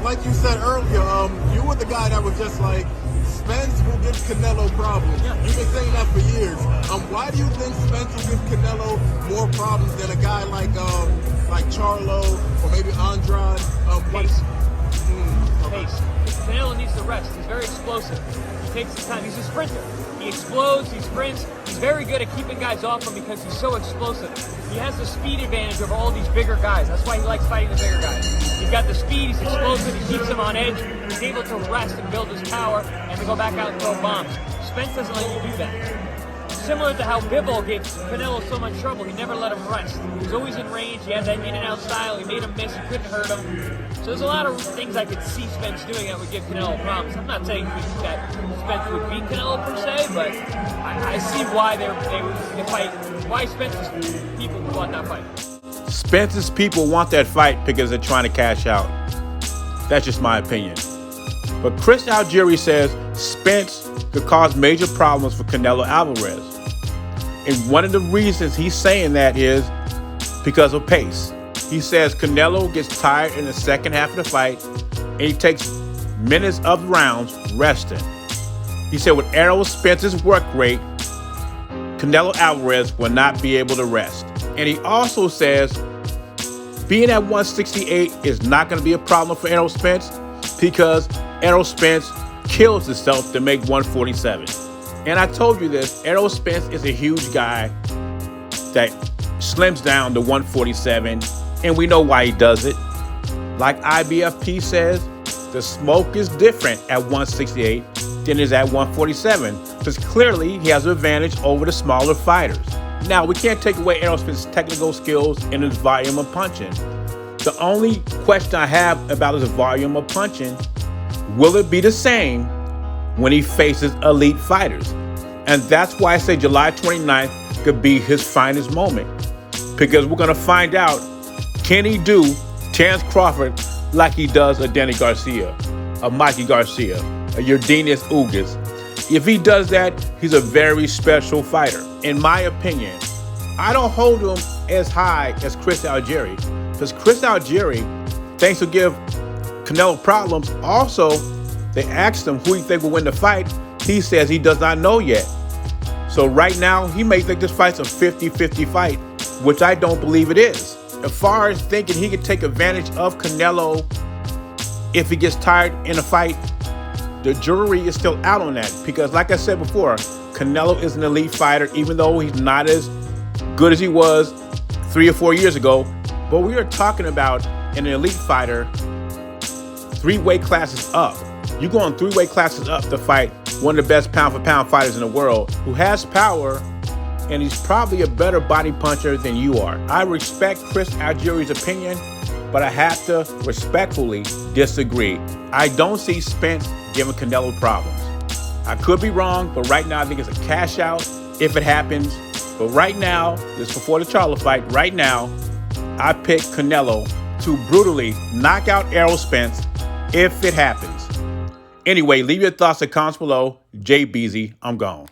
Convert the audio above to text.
like you said earlier, you were the guy that was just like, Spence will give Canelo problems. Yeah. You've been saying that for years. Why do you think Spence will give Canelo more problems than a guy like Charlo or maybe Andrade? Pace. Pace. Canelo needs to rest. He's very explosive. He takes his time. He's a sprinter. He explodes, he sprints. He's very good at keeping guys off him because he's so explosive. He has the speed advantage over all these bigger guys. That's why he likes fighting the bigger guys. He's got the speed, he's explosive, he keeps them on edge. He's able to rest and build his power and to go back out and throw bombs. Spence doesn't let you do that. Similar to how Bivol gave Canelo so much trouble, he never let him rest. He was always in range, he had that in and out style, he made him miss, he couldn't hurt him. So there's a lot of things I could see Spence doing that would give Canelo problems. I'm not saying that Spence would beat Canelo per se, but I see why they would fight, why Spence's people would want that fight. Spence's people want that fight because they're trying to cash out. That's just my opinion. But Chris Algieri says Spence could cause major problems for Canelo Alvarez. And one of the reasons he's saying that is because of pace. He says Canelo gets tired in the second half of the fight and he takes minutes of rounds resting. He said with Errol Spence's work rate, Canelo Alvarez will not be able to rest. And he also says being at 168 is not going to be a problem for Errol Spence because Errol Spence kills himself to make 147. And I told you this, Errol Spence is a huge guy that slims down to 147, and we know why he does it. Like IBFP says, the smoke is different at 168 than it is at 147, because clearly he has an advantage over the smaller fighters. Now, we can't take away Errol Spence's technical skills and his volume of punching. The only question I have about his volume of punching, will it be the same when he faces elite fighters? And that's why I say July 29th could be his finest moment. Because we're going to find out, can he do Terence Crawford like he does a Danny Garcia, a Mikey Garcia, a Yordenis Ugas? If he does that, he's a very special fighter. In my opinion, I don't hold him as high as Chris Algieri. Because Chris Algieri, thanks to give Canelo problems, also, they asked him who he think will win the fight. He says he does not know yet. So right now, he may think this fight's a 50-50 fight, which I don't believe it is. As far as thinking he could take advantage of Canelo if he gets tired in a fight, the jury is still out on that. Because like I said before, Canelo is an elite fighter, even though he's not as good as he was 3 or 4 years ago. But we are talking about an elite fighter 3 weight classes up. You go on 3 weight classes up to fight one of the best pound-for-pound fighters in the world who has power, and he's probably a better body puncher than you are. I respect Chris Algieri's opinion, but I have to respectfully disagree. I don't see Spence giving Canelo problems. I could be wrong, but right now I think it's a cash out if it happens. But right now, this is before the Charlo fight, right now, I pick Canelo to brutally knock out Errol Spence if it happens. Anyway, leave your thoughts and comments below. Jay Beezy, I'm gone.